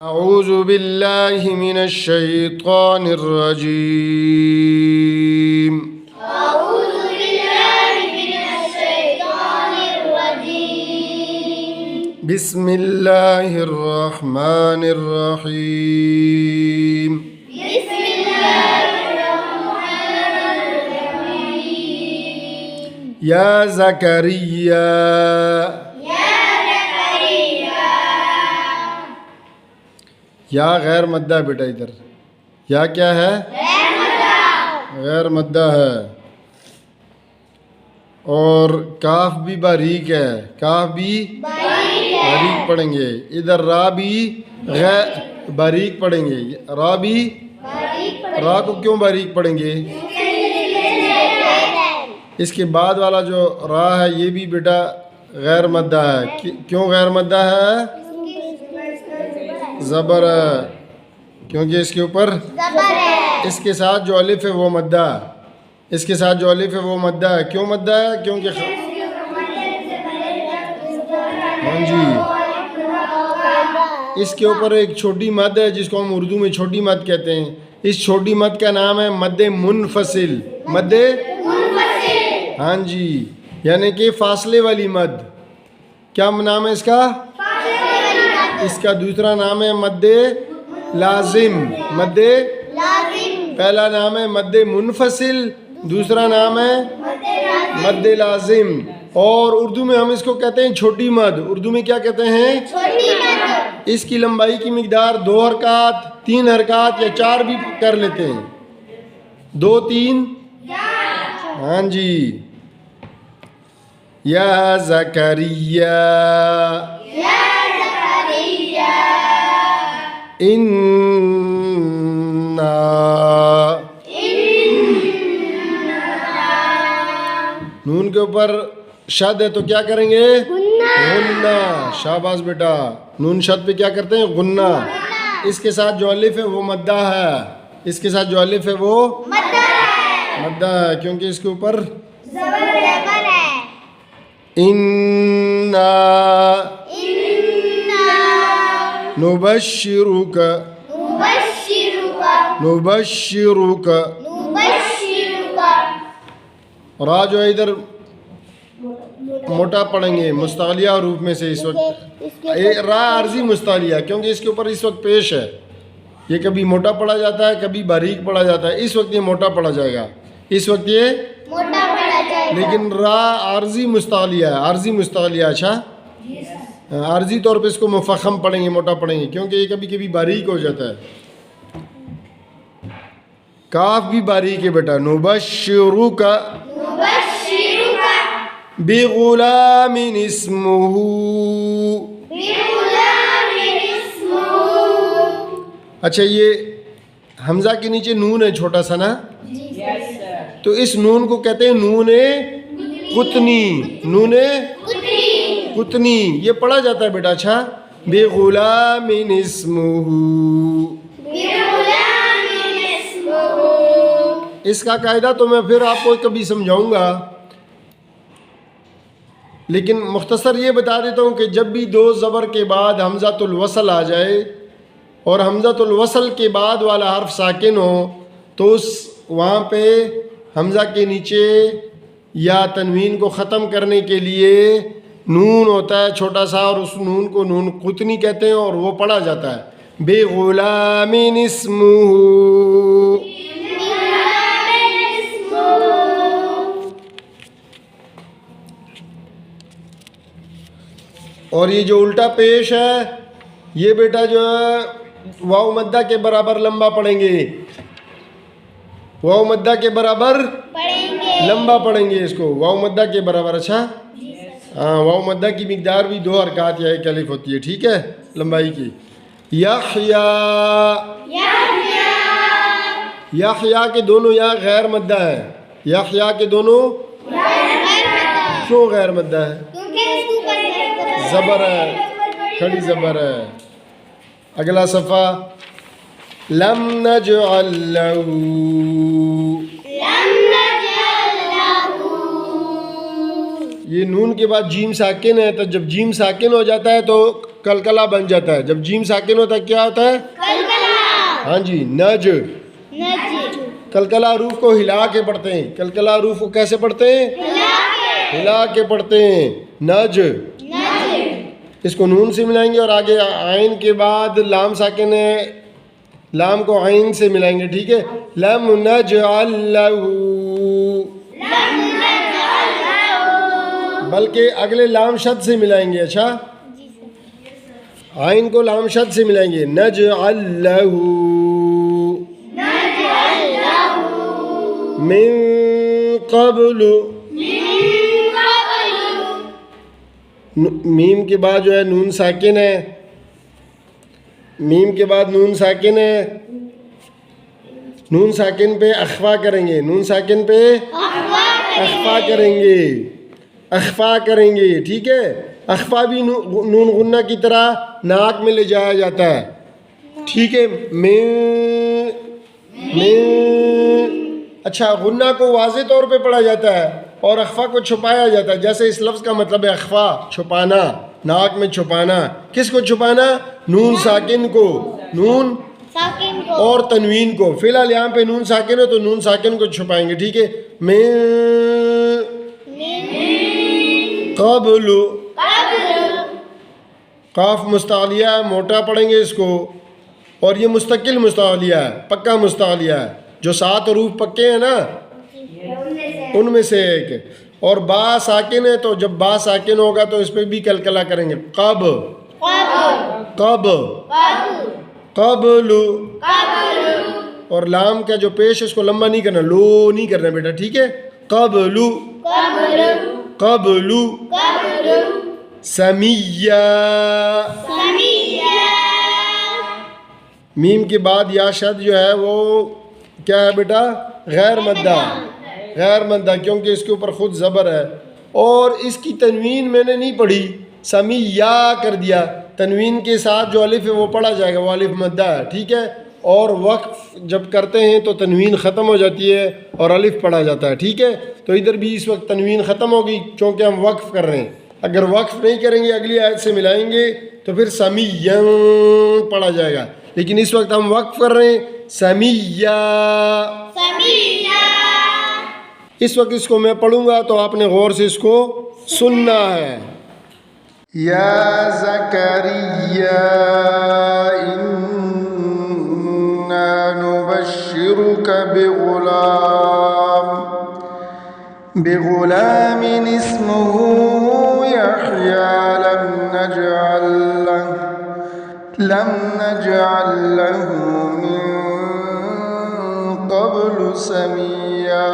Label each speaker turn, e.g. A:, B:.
A: أعوذ بالله من الشيطان الرجيم.
B: أعوذ بالله من الشيطان الرجيم.
A: بسم الله الرحمن الرحيم.
B: بسم الله الرحمن الرحيم.
A: يا زكريا یا غیر مدہ بیٹا ادھر یا کیا ہے غیر مدہ ہے اور کاف بھی باریک ہے کاف بھی باریک پڑھیں گے ادھر را بھی غیر باریک پڑھیں گے را بھی را کو کیوں باریک پڑھیں گے اس کے بعد والا جو را ہے یہ بھی بیٹا غیر مدہ ہے کیوں غیر مدہ ہے زبر ہے کیونکہ اس کے اوپر اس کے ساتھ جو الف ہے وہ مدہ اس کے ساتھ جو الف ہے وہ مدہ ہے کیوں مدہ ہے کیونکہ ہاں جی اس کے اوپر ایک چھوٹی مد ہے جس کو ہم اردو میں چھوٹی مد کہتے ہیں اس چھوٹی مد کا نام ہے مد منفصل مد ہاں جی یعنی کہ فاصلے والی مد کیا نام ہے اس کا دوسرا نام ہے مد لازم مد پہلا نام ہے مد منفصل دوسرا نام ہے مد لازم اور اردو میں ہم اس کو کہتے ہیں چھوٹی مد اردو میں کیا کہتے ہیں اس کی لمبائی کی مقدار 2 حرکات 3 حرکات یا 4 بھی کر لیتے ہیں 2 3 ہاں جی یا زکریا نون کے اوپر شد ہے تو کیا کریں گے غنہ شاباش بیٹا نون شد پہ کیا کرتے ہیں غنہ اس کے ساتھ جو الف ہے وہ مدہ ہے اس کے ساتھ جو الف ہے وہ مدہ ہے کیونکہ اس کے اوپر اِنَّا نبشرک را جو ہے ادھر موٹا پڑھیں گے مستعلیہ حروف میں سے اس وقت را عارضی مستعلیہ کیونکہ اس کے اوپر اس وقت پیش ہے یہ کبھی موٹا پڑھا جاتا ہے کبھی باریک پڑھا جاتا ہے اس وقت یہ موٹا پڑھا جائے گا اس وقت یہ لیکن را عارضی مستعلیہ ہے عارضی مستعلیہ اچھا عارضی طور پہ اس کو مفخم پڑھیں گے موٹا پڑھیں گے کیونکہ یہ کبھی کبھی باریک ہو جاتا ہے کاف بھی باریک ہے بیٹا نبشرک بغلام اسمہ اچھا یہ حمزہ کے نیچے نون ہے چھوٹا سا نا تو اس نون کو کہتے ہیں نون قطنی نون قطنی یہ پڑھا جاتا ہے بیٹا اچھا بغلام اسمہ اس کا قاعدہ تو میں پھر آپ کو کبھی سمجھاؤں گا لیکن مختصر یہ بتا دیتا ہوں کہ جب بھی 2 زبر کے بعد حمزۃ الوصل آ جائے اور حمزۃ الوصل کے بعد والا حرف ساکن ہو تو وہاں پہ حمزہ کے نیچے یا تنوین کو ختم کرنے کے لیے نون ہوتا ہے چھوٹا سا اور اس نون کو نون قطنی کہتے ہیں اور وہ پڑھا جاتا ہے بغلام اسمہ اور یہ جو الٹا پیش ہے یہ بیٹا جو ہے واو مدہ کے برابر لمبا پڑھیں گے واو مدہ کے برابر لمبا پڑھیں گے اس کو واو مدہ کے برابر اچھا ہاں واو مدہ کی مقدار بھی 2 حرکات یا 1 الف ہوتی ہے ٹھیک ہے لمبائی کی یحییٰ کے دونوں یا غیر مدہ ہے یحییٰ کے دونوں کیوں غیر مدہ ہے زبر ہے کھڑی زبر ہے اگلا صفحہ لم نجعل لہ یہ نون کے بعد جیم ساکن ہے، تو جب جیم ساکن ہو جاتا ہے تو کلکلا بن جاتا ہے. جب جیم ساکن ہوتا ہے کیا ہوتا ہے؟
B: کلکلا.
A: ہاں جی، نج.
B: نج.
A: کلکلا حروف کو ہلا کے پڑھتے ہیں. کلکلا حروف کو کیسے پڑھتے ہیں؟ ہلا کے پڑھتے ہیں. نج.
B: نج.
A: اس کو نون سے ملائیں گے اور آگے عین کے بعد لام ساکن ہے، لام کو عین سے ملائیں گے. ٹھیک ہے. لم نجعل لہ، بلکہ اگلے لام شد سے ملائیں گے. اچھا، عین کو لام شد سے ملائیں گے. نجعل لہ من قبل. میم کے بعد جو ہے نون ساکن ہے، میم کے بعد نون ساکن ہے. نون ساکن پہ اخفا کریں گے. نون ساکن پہ اخفا کریں گے، اخفا کریں گے. ٹھیک ہے. اخفا بھی نون غنہ کی طرح ناک میں لے جایا جاتا ہے. ٹھیک ہے. میں اچھا، غنہ کو واضح طور پہ پڑھا جاتا ہے اور اخفا کو چھپایا جاتا ہے. جیسے اس لفظ کا مطلب ہے اخفا، چھپانا، ناک میں چھپانا. کس کو چھپانا؟ نون ساکن کو، نون
B: ساکن کو
A: اور تنوین کو. فی الحال یہاں پہ نون ساکن ہے تو نون ساکن کو چھپائیں گے. ٹھیک ہے. میں قبل، قاف مستعلیہ ہے، موٹا پڑھیں گے اس کو، اور یہ مستقل مستعلیہ ہے، پکا مستعلیہ ہے. جو 7 حروف پکے ہیں نا ان میں سے ایک. اور با ساکن ہے، تو جب با ساکن ہوگا تو اس پہ بھی کلکلا کریں گے. قب، قب، قبل. اور لام کا جو پیش اس کو لمبا نہیں کرنا، لو نہیں کرنا بیٹا. ٹھیک ہے. قبل، قبل. سمیہ. میم کے بعد یا شد جو ہے وہ کیا ہے بیٹا؟ غیر مدہ، غیر مدہ، کیونکہ اس کے اوپر خود زبر ہے. اور اس کی تنوین میں نے نہیں پڑھی، سمیہ کر دیا. تنوین کے ساتھ جو الف ہے وہ پڑھا جائے گا، وہ الف مدہ ہے. ٹھیک ہے. اور وقف جب کرتے ہیں تو تنوین ختم ہو جاتی ہے اور الف پڑھا جاتا ہے. ٹھیک ہے. تو ادھر بھی اس وقت تنوین ختم ہوگی کیونکہ ہم وقف کر رہے ہیں. اگر وقف نہیں کریں گے، اگلی آیت سے ملائیں گے تو پھر سمیہ پڑھا جائے گا. لیکن اس وقت ہم وقف کر رہے ہیں. سمیہ. اس وقت اس کو میں پڑھوں گا تو آپ نے غور سے اس کو سننا ہے. یا زکریا انا نبشرک بغلام اسمه يحيى لم نجعل له من قبل سميا.